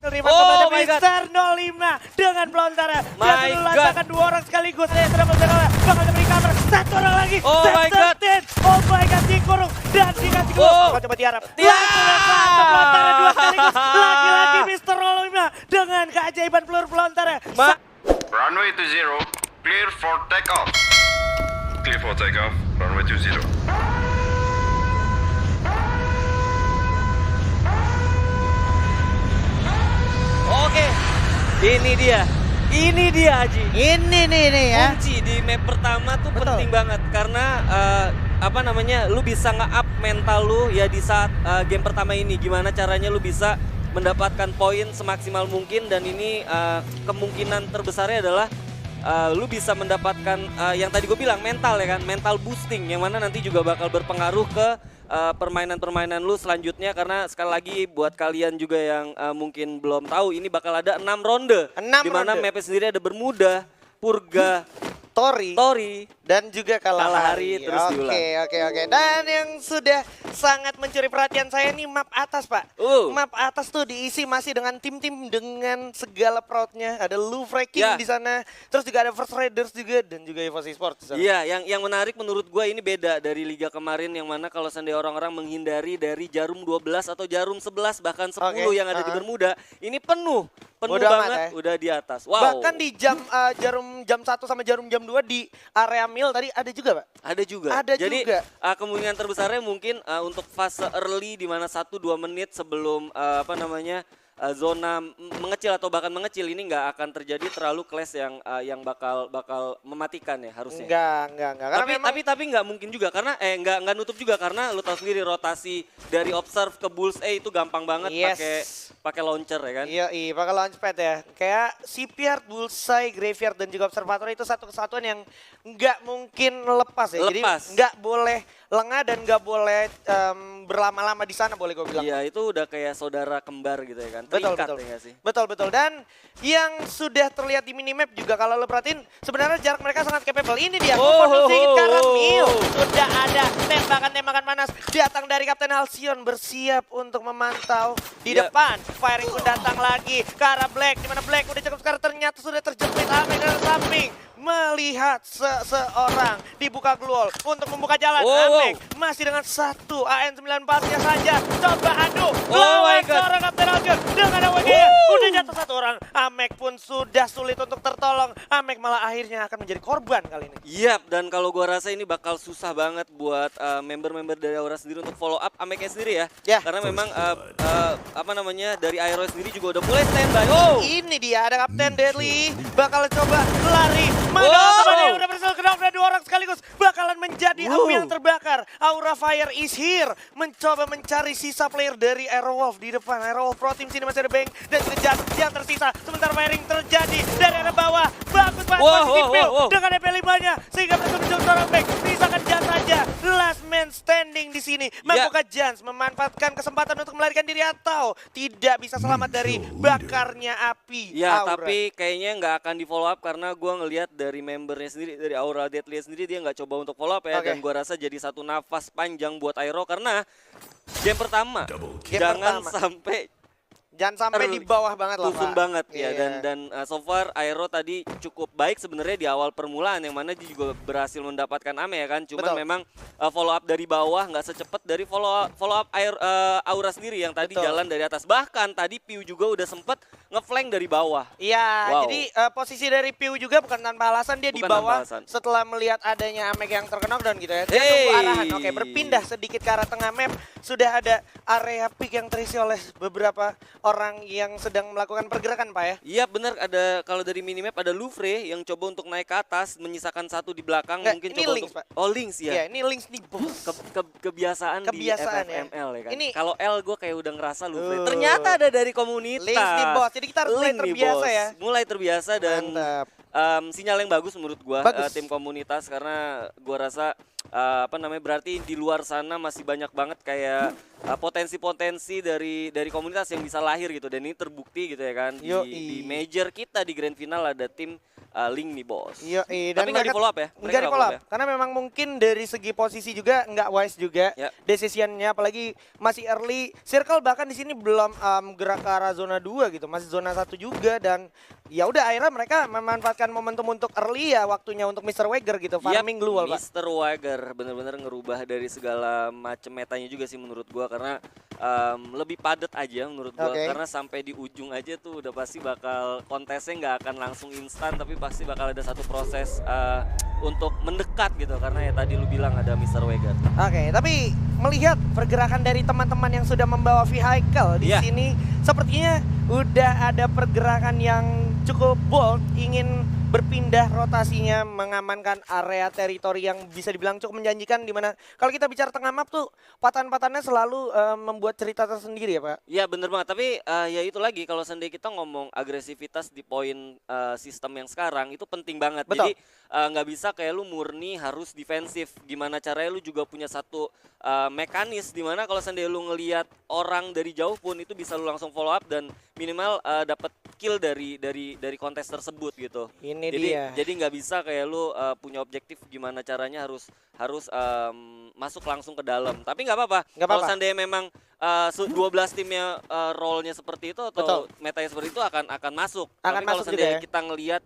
Terima kepada Mister 05 dengan pelontarnya. Dia sudah lantakan 2 orang sekaligus. Dia sudah melontarkan. Bakal diberi cover. 1 orang lagi. Oh my god. Oh my god, dikurung. Dan dikasih gol. Bakal coba tiarap. Pelontarnya 2 sekaligus. Lagi-lagi Mister 05 dengan keajaiban peluru pelontarnya. Runway to 0, clear for takeoff. Clear for takeoff, runway to 0. Oke, ini dia Haji. Ini nih ya. Kunci di map pertama tuh penting banget karena lu bisa nge-up mental lu ya di saat game pertama ini. Gimana caranya lu bisa mendapatkan poin semaksimal mungkin dan ini kemungkinan terbesarnya adalah lu bisa mendapatkan yang tadi gue bilang mental ya kan, mental boosting yang mana nanti juga bakal berpengaruh ke permainan-permainan lu selanjutnya karena sekali lagi buat kalian juga yang mungkin belum tahu ini bakal ada 6 ronde. 6 di mana mapnya sendiri ada Bermuda, Purga, Tori, dan juga Kalahari. terus diulang. Oke. Dan yang sudah sangat mencuri perhatian saya nih map atas, Pak. Map atas tuh diisi masih dengan tim-tim dengan segala proudnya. Ada Louvre King di sana, terus juga ada First Raiders juga dan juga EVOS Esports. Iya, yang menarik menurut gue ini beda dari liga kemarin yang mana kalau seandainya orang-orang menghindari dari jarum 12 atau jarum 11 bahkan 10 yang ada di Bermuda, ini penuh banget udah di atas. Wow. Bahkan di jarum jam 1 sama jarum jam 2 di area mil tadi ada juga, Pak? Ada juga. Jadi kemungkinan terbesarnya mungkin untuk fase early di mana 1-2 menit sebelum zona mengecil atau bahkan mengecil ini nggak akan terjadi terlalu clash yang bakal mematikan ya harusnya. Enggak. Tapi nggak mungkin juga karena nggak nutup juga karena lu tahu sendiri rotasi dari observe ke bullseye itu gampang banget pakai launcher ya kan. Iya, pakai launchpad ya. Kayak Shipyard, Bullseye, Graveyard dan juga Observatory itu satu kesatuan yang nggak mungkin lepas ya. Jadi nggak boleh lengah dan nggak boleh berlama-lama di sana boleh gue bilang. Iya, itu udah kayak saudara kembar gitu ya kan. Betul. Ya sih? Betul. Dan yang sudah terlihat di minimap juga kalau lo perhatiin sebenarnya jarak mereka sangat capable. Ini dia, sedikit karena Mio sudah ada tembakan-tembakan panas datang dari Kapten Halcyon bersiap untuk memantau di depan. Firing pun datang lagi ke arah Black, dimana Black udah cukup sekarang ternyata sudah terjepit Amek dari samping. Melihat seseorang dibuka gluol untuk membuka jalan. Amek masih dengan 1 AN94-nya saja. Coba adu lawan seorang Kapten Halcyon dengan AWG-nya. Udah jatuh 1 orang. Amek pun sudah sulit untuk tertolong. Amek malah akhirnya akan menjadi korban kali ini. Iya, dan kalau gua rasa ini bakal susah banget buat member-member dari Aura sendiri untuk follow up Ameknya sendiri ya. Karena memang dari Aero sendiri juga udah mulai standby. Ini dia ada Kapten Deadly. Bakal coba lari. Mana udah berhasil knock dan 2 orang sekaligus bakalan menjadi api yang terbakar. Aura Fire is here. Mencoba mencari sisa player dari Aerowolf di depan. Aerowolf Pro Team sini masih ada Bang dan juga Jas yang tersisa. Sementara firing terjadi dari arah bawah. Bagus banget posisi Phil dengan EP5-nya. Sehingga berhasil menjauh seorang Bang. Misalkan Jas saja. Last man standing di sini. Mampukah Jans memanfaatkan kesempatan untuk melarikan diri atau tidak bisa selamat dari bakarnya api? Ya, tapi kayaknya nggak akan di follow up karena gua ngelihat dari membernya sendiri, dari Aura Deadly sendiri dia nggak coba untuk follow up ya. Dan gua rasa jadi satu nafas panjang buat Aero karena game pertama jangan sampai di bawah banget lah, Pak. Banget ya. Dan so far Aero tadi cukup baik sebenarnya di awal permulaan yang mana dia juga berhasil mendapatkan Ame ya kan. Cuman memang follow up dari bawah nggak secepat dari follow up Aura sendiri yang tadi jalan dari atas. Bahkan tadi Piu juga udah sempet ngeflank dari bawah. Iya, jadi posisi dari Piu juga bukan tanpa alasan dia di bawah setelah melihat adanya Amek yang terkena down gitu ya. Dia tunggu arahan. Oke, berpindah sedikit ke arah tengah map. Sudah ada area pick yang terisi oleh beberapa orang yang sedang melakukan pergerakan, Pak ya? Iya benar, ada kalau dari minimap ada Louvre yang coba untuk naik ke atas, menyisakan 1 di belakang. Mungkin ini coba Lynx, untuk... Pak. Lynx ya? Iya, ini Lynx nih, bos. Kebiasaan di FFML ya kan? Kalau L gue kayak udah ngerasa Louvre. Ternyata ada dari komunitas. Lynx nih, bos. Jadi kita harus mulai terbiasa ya. Mulai terbiasa dan sinyal yang bagus menurut gue tim komunitas karena gue rasa berarti di luar sana masih banyak banget kayak potensi-potensi dari komunitas yang bisa lahir gitu, dan ini terbukti gitu ya kan di major kita di grand final ada tim Link nih bos. Tapi nggak di follow up ya? Nggak di follow up, karena memang mungkin dari segi posisi juga nggak wise juga decisionnya, apalagi masih early. Circle bahkan di sini belum gerak ke arah zona 2 gitu, masih zona 1 juga, dan ya udah akhirnya mereka memanfaatkan momentum untuk early ya, waktunya untuk Mr. Wager gitu, farming global Pak. Mr. Wager bener-bener ngerubah dari segala macam metanya juga sih menurut gua, karena lebih padat aja menurut gua, karena sampai di ujung aja tuh udah pasti bakal kontesnya nggak akan langsung instan, tapi pasti bakal ada satu proses untuk mendekat gitu, karena ya tadi lu bilang ada Mr. Wager. Tapi melihat pergerakan dari teman-teman yang sudah membawa vehicle di sini, sepertinya udah ada pergerakan yang cukup bold, ingin berpindah rotasinya, mengamankan area teritori yang bisa dibilang cukup menjanjikan, dimana kalau kita bicara tengah map tuh patahan-patahannya selalu membuat cerita tersendiri ya Pak. Iya bener banget, tapi ya itu lagi, kalau seandainya kita ngomong agresivitas di poin sistem yang sekarang itu penting banget. Betul. Jadi nggak bisa kayak lu murni harus defensif, gimana caranya lu juga punya satu mekanis dimana kalau seandainya lu ngelihat orang dari jauh pun itu bisa lu langsung follow up dan minimal dapat kill dari kontes tersebut gitu. Jadi nggak bisa kayak lu punya objektif gimana caranya harus masuk langsung ke dalam. Tapi nggak apa-apa. Kalau seandainya memang 12 timnya role-nya seperti itu atau metanya seperti itu akan masuk. Tapi kalau seandainya kita ngelihat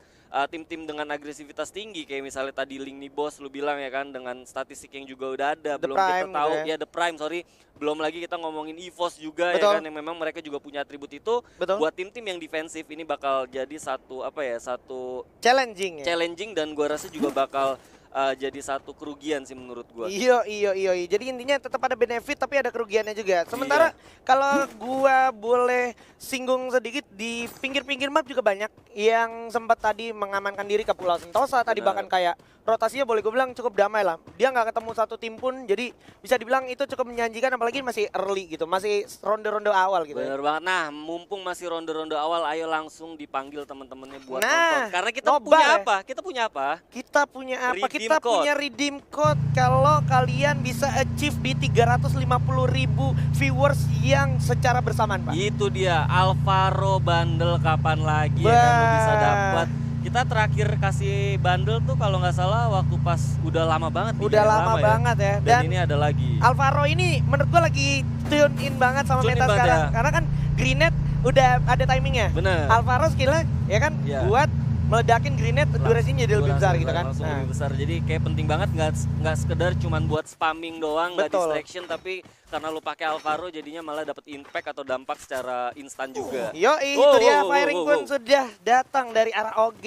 tim-tim dengan agresivitas tinggi kayak misalnya tadi Link nih bos lu bilang ya kan, dengan statistik yang juga udah ada, belum kita tahu ya The Prime, belum lagi kita ngomongin EVOS juga ya kan, yang memang mereka juga punya atribut itu. Buat tim-tim yang defensif ini bakal jadi satu challenging dan gua rasa juga bakal jadi satu kerugian sih menurut gua. Iya. Jadi intinya tetap ada benefit tapi ada kerugiannya juga. Sementara kalau gua boleh singgung sedikit, di pinggir-pinggir map juga banyak yang sempat tadi mengamankan diri ke Pulau Sentosa. Tadi bahkan kayak rotasinya boleh gue bilang cukup damai lah. Dia nggak ketemu satu tim pun, jadi bisa dibilang itu cukup menjanjikan, apalagi masih early gitu, masih ronde-ronde awal gitu. Bener banget. Nah, mumpung masih ronde-ronde awal, ayo langsung dipanggil teman-temannya buat nonton. Karena kita punya apa? Kita punya apa? Kita punya redeem code kalau kalian bisa achieve di 350.000 viewers yang secara bersamaan, Pak. Itu dia, Alvaro bundle kapan lagi ya kan lu bisa dapat. Kita terakhir kasih bundle tuh kalau nggak salah waktu pas udah lama banget. Udah lama banget ya. Dan ini ada lagi. Alvaro ini menurut gua lagi tune in banget sama meta sekarang. Karena kan Grenade udah ada timingnya. Bener. Alvaro skillnya ya kan buat meledakin grenade, durasinya jadi lebih besar gitu kan. Langsung lebih besar. Jadi kayak penting banget, nggak sekedar cuman buat spamming doang, nggak distraction, tapi karena lu pakai Alvaro jadinya malah dapat impact atau dampak secara instan juga. Itu dia firing pun sudah datang dari arah OG.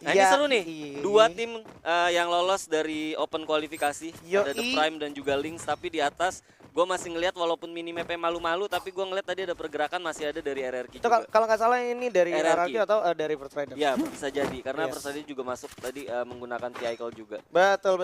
Nah ini seru nih, dua tim yang lolos dari open kualifikasi, ada The Prime dan juga Lynx, tapi di atas gue masih ngelihat walaupun minimapnya malu-malu, tapi gue ngelihat tadi ada pergerakan masih ada dari RRQ itu juga. Kalau nggak salah ini dari RRQ atau dari First Rider? Ya bisa jadi, karena First Rider juga masuk tadi menggunakan vehicle juga. Betul.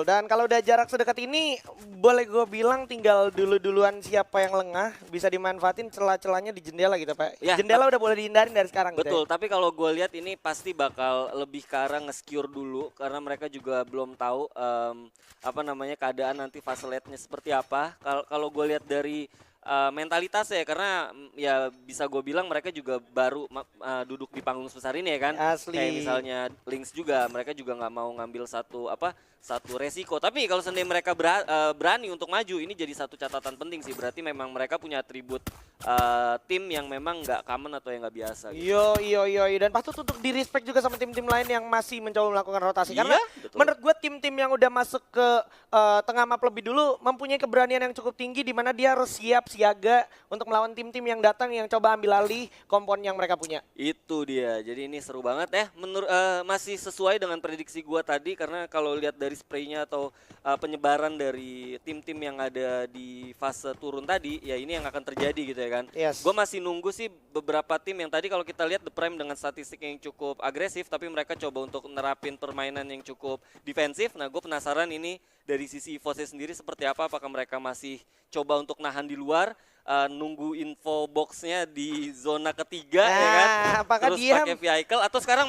Dan kalau udah jarak sedekat ini, boleh gue bilang tinggal duluan siapa yang lengah, bisa dimanfaatin celah-celahnya di jendela gitu Pak. Ya, jendela udah boleh dihindarin dari sekarang. Betul, gitu ya. Tapi kalau gue lihat ini pasti bakal lebih ke arah nge-secure dulu, karena mereka juga belum tahu keadaan nanti fase late-nya seperti apa. Kalau gue lihat dari mentalitas ya, karena ya bisa gue bilang mereka juga baru duduk di panggung sebesar ini ya kan. Asli. Kayak misalnya Lynx juga, mereka juga nggak mau ngambil satu resiko. Tapi kalau seandainya mereka berani untuk maju, ini jadi satu catatan penting sih. Berarti memang mereka punya atribut tim yang memang nggak common atau yang nggak biasa. Gitu. Iya. Dan patut untuk di respect juga sama tim-tim lain yang masih mencoba melakukan rotasi. Karena menurut gue tim-tim yang udah masuk ke tengah map lebih dulu mempunyai keberanian yang cukup tinggi, di mana dia harus siaga untuk melawan tim-tim yang datang yang coba ambil alih kompon yang mereka punya. Itu dia. Jadi ini seru banget ya. Masih sesuai dengan prediksi gue tadi, karena kalau lihat dari spraynya atau penyebaran dari tim-tim yang ada di fase turun tadi, ya ini yang akan terjadi gitu ya kan. Gue masih nunggu sih beberapa tim yang tadi kalau kita lihat The Prime dengan statistik yang cukup agresif, tapi mereka coba untuk nerapin permainan yang cukup defensif. Nah gue penasaran ini dari sisi EVOS sendiri seperti apa, apakah mereka masih coba untuk nahan di luar nunggu info boxnya di zona ketiga ya kan. Nah, apakah Terus dia pakai vehicle atau sekarang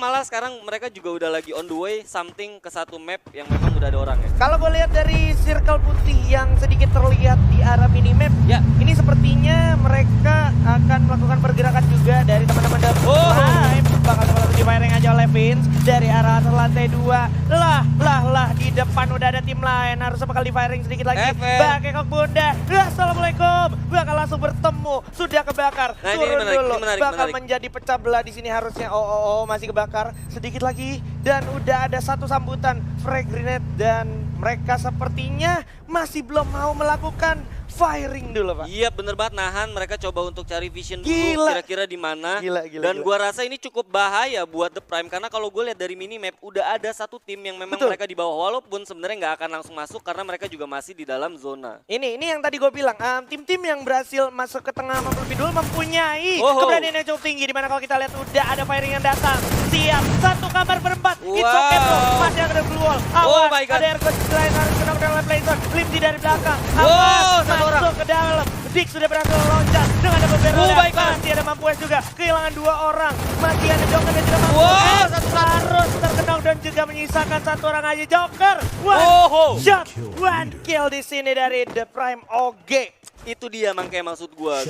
mereka juga udah lagi on the way something ke satu map yang memang udah ada orangnya. kalau gue lihat dari circle putih yang sedikit terlihat di arah minimap, Ya. ini sepertinya mereka akan melakukan pergerakan juga dari teman-teman dari Prime. Bakal coba di firing aja oleh Vince dari arah atas lantai 2. Lah, di depan udah ada tim lain. Harusnya bakal di firing sedikit lagi. FN. Pakai kok bunda. Assalamualaikum. Bakal langsung bertemu. Sudah kebakar. Nah, ini Turun menarik, dulu. ini menarik, Bakal menarik. menjadi pecah belah di sini harusnya. Oh, masih kebakar. Sedikit lagi dan udah ada satu sambutan frag grenade dan mereka sepertinya masih belum mau melakukan firing dulu, Pak. Iya bener banget, nahan mereka coba untuk cari vision dulu Gila. kira-kira di mana. Gila. Dan gua rasa ini cukup bahaya buat The Prime karena kalau gue lihat dari minimap udah ada satu tim yang memang Betul. mereka di bawah walaupun sebenarnya nggak akan langsung masuk karena mereka juga masih di dalam zona. Ini yang tadi gue bilang, tim-tim yang berhasil masuk ke tengah map lebih dulu mempunyai Oh. keberanian yang cukup tinggi. Dimana kalau kita lihat udah ada firing yang datang. Siap, satu kamar berempat. It's Wow. okay bro, masih ada blue wall. Oh Awas, my God. ada Ergo lain harus kena dalam playzone. Limsi dari belakang. Wow, Awas, satu orang. masuk ke dalam. Dick sudah berhasil loncat dengan double barrel. Oh my God. Masih ada Mampues juga, kehilangan 2 orang. Masih ada Joker dan juga Mampues. Wow, satu-satu. Harus terkenal dan juga menyisakan 1 orang aja Joker. Oh. Shot, 1 kill di sini dari The Prime OG. Itu dia makanya maksud gua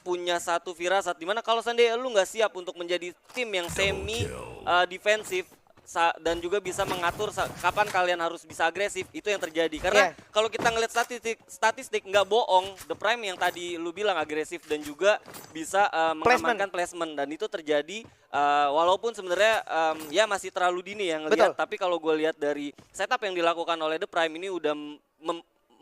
punya satu firasat dimana kalau seandainya lu nggak siap untuk menjadi tim yang semi defensif dan juga bisa mengatur kapan kalian harus bisa agresif, itu yang terjadi karena kalau kita ngeliat statistik nggak bohong, The Prime yang tadi lu bilang agresif dan juga bisa mengamankan placement dan itu terjadi walaupun sebenarnya ya masih terlalu dini ya ngelihat, tapi kalau gue lihat dari setup yang dilakukan oleh The Prime ini udah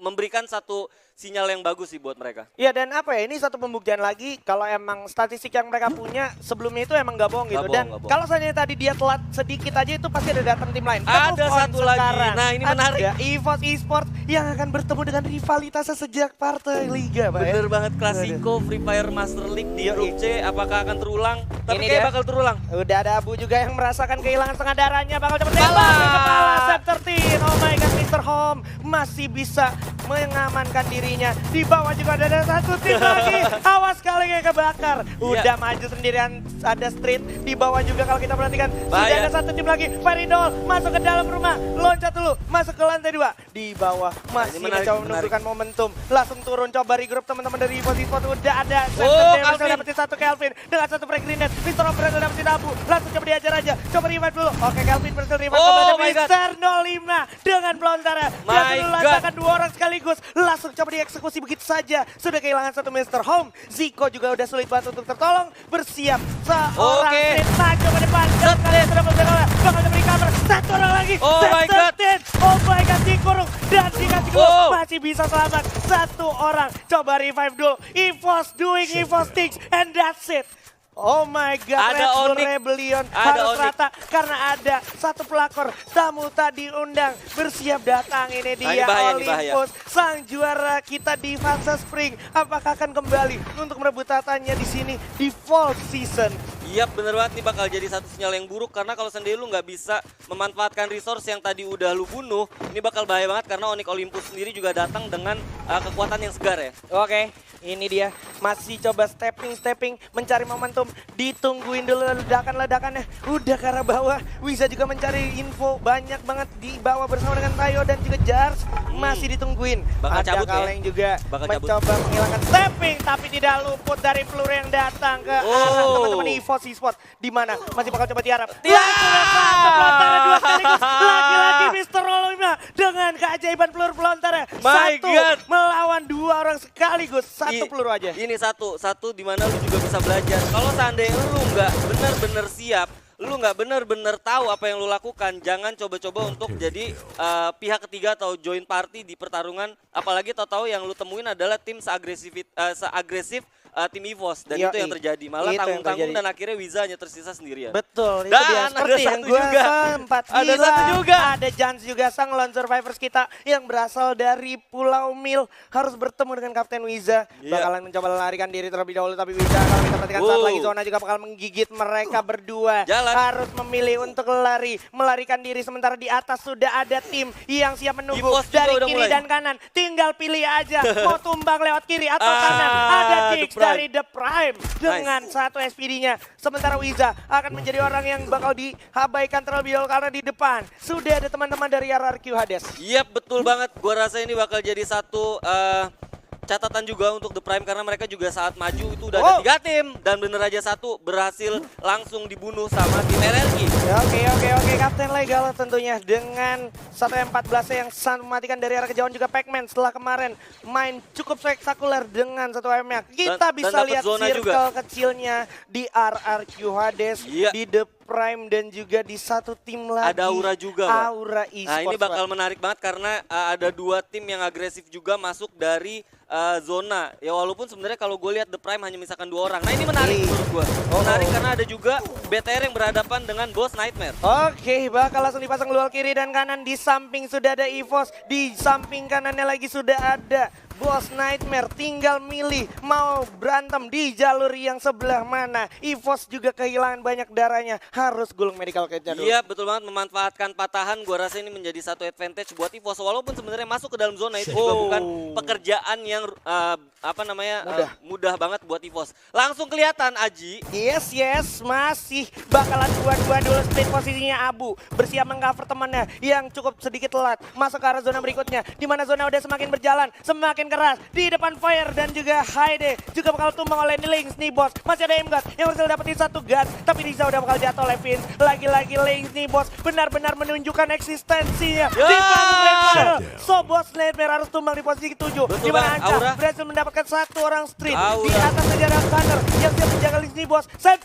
memberikan satu sinyal yang bagus sih buat mereka. Ya dan apa ya, ini satu pembuktian lagi kalau emang statistik yang mereka punya sebelumnya itu emang gak bohong gitu. Dan kalau seandainya tadi dia telat sedikit aja itu pasti ada datang tim lain. Ada satu lagi, nah ini menarik. Ada EVOS Esports yang akan bertemu dengan rivalitasnya sejak partai Liga Pak. Bener banget, Klasiko Free Fire Master League di grup C apakah akan terulang? Tapi Ini kayak dia. bakal terulang. Udah ada Abu juga yang merasakan kehilangan setengah darahnya, bakal cepet tembak ke kepala Set 13. Oh my god, Mr. Home masih bisa mengamankan dirinya. Di bawah juga ada satu tim lagi. Awas kali kayak kebakar. Udah maju sendirian, ada Street. Di bawah juga kalau kita perhatikan sudah ada satu tim lagi. Feridol masuk ke dalam rumah, loncat dulu, masuk ke lantai 2. Di bawah masih mencoba menunjukkan momentum. Langsung turun, coba regroup teman-teman dari EVOS Esports. Udah ada berhasil dapetin satu Kelvin dengan satu frag grenade. Mr. Home berhasil dapetin Abu. Langsung coba diajar aja. Coba revive dulu. Oke, Kelvin berhasil revive kepada Mr. 05 dengan pelontarnya. Dia lancarkan 2 orang sekaligus. Langsung coba dieksekusi begitu saja. Sudah kehilangan satu Mr. Home. Zico juga udah sulit banget untuk tertolong. Bersiap seorang Street maju ke depan. Sudah bergerak. Bakal diberi cover. Satu orang lagi. Oh my god. Oh my god, dikurung dan dikasih gol. Masih bisa selamat. Satu orang. Coba revive dulu. EVOS doing EVOS things and that's it. Oh my god, ada Red Bull Onyx. Rebellion Ada harus Onyx. rata karena ada satu pelakor tamu tadi undang bersiap datang. Ini dia bahaya, Olympus, sang juara kita di fase Spring. Apakah akan kembali untuk merebut tatanya di sini di Fall Season? Iya bener banget, nih bakal jadi satu sinyal yang buruk karena kalau sendiri lu nggak bisa memanfaatkan resource yang tadi udah lu bunuh, ini bakal bahaya banget karena Onyx Olympus sendiri juga datang dengan kekuatan yang segar ya. Oke, ini dia masih coba stepping mencari momentum, ditungguin dulu ledakannya. Udah ke arah bawah, bisa juga mencari info banyak banget di bawah bersama dengan Tayo dan juga Jars. Masih ditungguin. Bakal ada cabut ya. Kaleng juga Bakal mencoba menghilangkan stepping tapi tidak luput dari peluru yang datang ke arah teman-teman EVOS Esports. Di mana masih bakal coba tiarap. Pelontarnya 2 sekaligus. Lagi-lagi Mr. Rolima dengan keajaiban peluru pelontarnya. Satu melawan 2 orang sekaligus. Satu peluru aja. Ini satu di mana lu juga bisa belajar. Kalau seandainya lu nggak benar-benar siap, lu nggak benar-benar tahu apa yang lu lakukan, jangan coba-coba untuk jadi pihak ketiga atau join party di pertarungan. Apalagi tahu-tahu yang lu temuin adalah tim seagresif tim EVOS dan Yoi. itu yang terjadi. Malah Itu yang tanggung-tanggung terjadi. dan akhirnya Wiza hanya tersisa sendirian. Betul, itu Dan dia. ada Seperti yang satu gue juga. sempat Ada bilang. satu juga. Ada Jans juga, sang lone survivors kita yang berasal dari Pulau Mil. Harus bertemu dengan Kapten Wiza. Iya. Bakalan mencoba melarikan diri terlebih dahulu. Tapi Wiza kalau kita perhatikan saat Wow. lagi zona juga bakal menggigit mereka berdua. Jalan. Harus memilih untuk lari, melarikan diri. Sementara di atas sudah ada tim yang siap menunggu. EVOS juga Dari udah kiri mulai. dan kanan. Tinggal pilih aja. Mau tumbang lewat kiri atau Ah, kanan. Ada The Dix Prime. dari The Prime. Dengan satu SPD-nya. Sementara Wiza akan menjadi orang yang bakal diabaikan terlebih dahulu karena di depan sudah ada teman-teman dari RRQ Hades. Iya betul banget, gua rasa ini bakal jadi satu catatan juga untuk The Prime karena mereka juga saat maju itu udah ada 3 tim dan bener aja satu berhasil langsung dibunuh sama tim RRQ. Oke, Kapten Legal tentunya dengan 1M14 yang sangat mematikan dari arah kejauhan juga Pac-Man setelah kemarin main cukup spektakuler dengan 1M-nya. Kita Dan bisa dapet lihat zona circle juga. kecilnya di RRQ Hades, Iya. di The Prime dan juga di satu tim lagi. Ada Aura juga, Pak. Aura Esports. Nah ini bakal Pak. menarik banget karena ada 2 tim yang agresif juga masuk dari zona. Ya walaupun sebenarnya kalau gue lihat The Prime hanya misalkan 2 orang. Nah ini menarik menurut gue. Menarik karena ada juga BTR yang berhadapan dengan Boss Nightmare. Oke, bakal langsung dipasang luar kiri dan kanan. Di samping sudah ada EVOS, di samping kanannya lagi sudah ada Boss Nightmare. Tinggal milih mau berantem di jalur yang sebelah mana. EVOS juga kehilangan banyak darahnya, harus gulung medical kit-nya dulu. Iya betul banget, memanfaatkan patahan. Gua rasa ini menjadi satu advantage buat EVOS. Walaupun sebenarnya masuk ke dalam zona itu juga bukan pekerjaan yang mudah banget buat EVOS. Langsung kelihatan Aji. Yes, masih bakalan dua-dua dulu split posisinya Abu. Bersiap mengcover temannya yang cukup sedikit telat. Masuk ke arah zona berikutnya, di mana zona udah semakin berjalan, semakin keras. Di depan Fire dan juga Haide juga bakal tumbang oleh Lynx nih bos. Masih ada Imgat yang berhasil dapetin satu gun, tapi Riza udah bakal jatuh oleh Vince. Lagi-lagi Lynx nih bos, benar-benar menunjukkan eksistensinya. Ya! Di panggung Red Bull. So Boss Nightmare harus tumbang di posisi ke-7. Betul Di mana banget, Anca Aura. berhasil mendapatkan satu orang street. Aura. Di atas saja ada Gunner yang siap menjaga Lynx nih bos. Save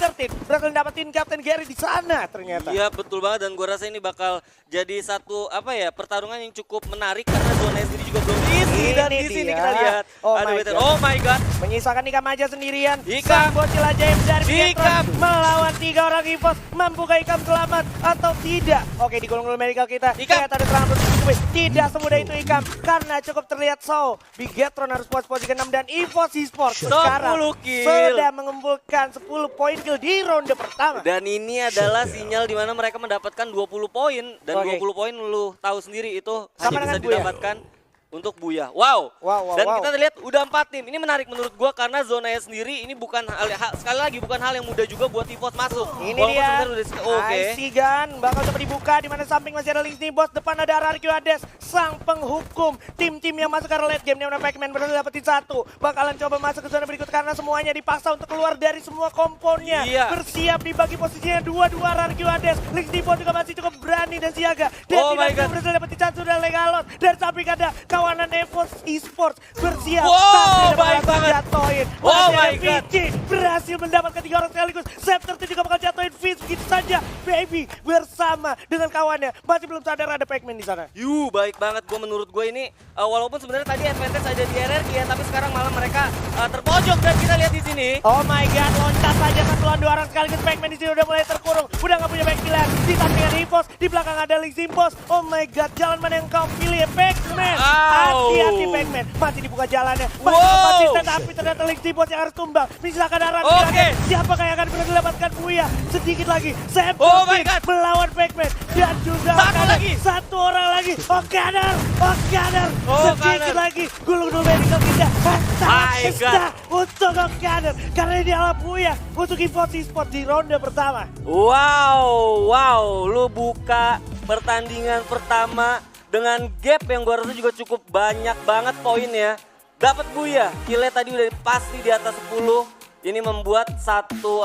berhasil dapetin Captain Gary di sana ternyata. Iya betul banget dan gua rasa ini bakal jadi satu pertarungan yang cukup menarik karena zona sendiri juga belum diisi. Dan Ini di sini dia. kita lihat Oh ada my BTR. God. Oh my god. Menyisakan Ikam aja sendirian. Ikam. Sang bocil ajaib dari Ikam. Pietron melawan 3 orang EVOS. Mampukah Ikam selamat atau tidak? Oke, digulung dulu medical kita. Ikam. Ternyata ada serangan bertubi. Tidak semudah itu Ikam karena cukup terlihat Bigetron harus posisi ke-6 dan EVOS Esports 10 sekarang kill. sudah mengumpulkan 10 poin kill di ronde pertama. Dan ini adalah sinyal di mana mereka mendapatkan 20 poin dan Oke. 20 poin lu tahu sendiri itu Sama hanya bisa dengan Buya. didapatkan untuk Buya. Wow. Wow. Dan kita lihat udah 4 tim. Ini menarik menurut gua karena zonanya sendiri ini bukan sekali lagi bukan hal yang mudah juga buat EVOS masuk. Ini Walaupun dia. sebenarnya oke. IC Gun bakal coba dibuka di mana samping masih ada Lynx nih bos. Depan ada RRQ Hades, sang penghukum tim-tim yang masuk ke late game. Dimana Pac-Man berhasil dapetin 1. Bakalan coba masuk ke zona berikut karena semuanya dipaksa untuk keluar dari semua komponnya. Iya. Bersiap dibagi posisinya 2-2 RRQ Hades. Lynx nih bos juga masih cukup berani dan siaga. Dan Oh my tidak God. berhasil dapetin 1 dan Legalot. Dan samping ada kawanan EVOS Esports bersiap. Wow, Tapi ada baik bakal banget. jatuhin. Oh Masih ada my God. VG berhasil mendapatkan 3 orang sekaligus. Scepter juga bakal jatuhin Vince begitu saja. Baby bersama dengan kawannya. Masih belum sadar ada Pac-Man di sana. Baik banget. Menurut gue ini walaupun sebenarnya tadi advantage ada di RRQ ya, tapi sekarang malah mereka terpojok dan kita lihat di sini. Oh my god, loncat saja satu lawan 2 orang sekaligus. Pac-Man di sini udah mulai terkurung. Udah nggak punya back killer. Di samping ada EVOS, di belakang ada Lynx Impos. Oh my god, jalan mana yang kau pilih ya Pac-Man? Au. Hati-hati Pac-Man. Masih dibuka jalannya. Masih Wow. konsisten tapi ternyata Lynx Impos yang harus tumbang. Misalkan arah Oke. siapakah yang akan berhasil mendapatkan Buya? Sedikit lagi. Sam Oh my God. melawan Pac-Man dan juga Satu Gunner. lagi. Satu orang lagi. Oh Gunner. Sedikit Gunner. lagi. Gulung dulu medical kita. My God. Untuk Gunner. Karena ini adalah Buya untuk EVOS Esports di ronde pertama. Wow, lu buka pertandingan pertama dengan gap yang gua rasa juga cukup banyak banget poinnya. Dapat Buya, killnya tadi udah pasti di atas 10. Ini membuat satu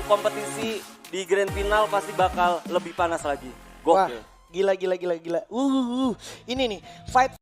kompetisi di grand final pasti bakal lebih panas lagi. Wah, Gokil. gila. Ini nih, fight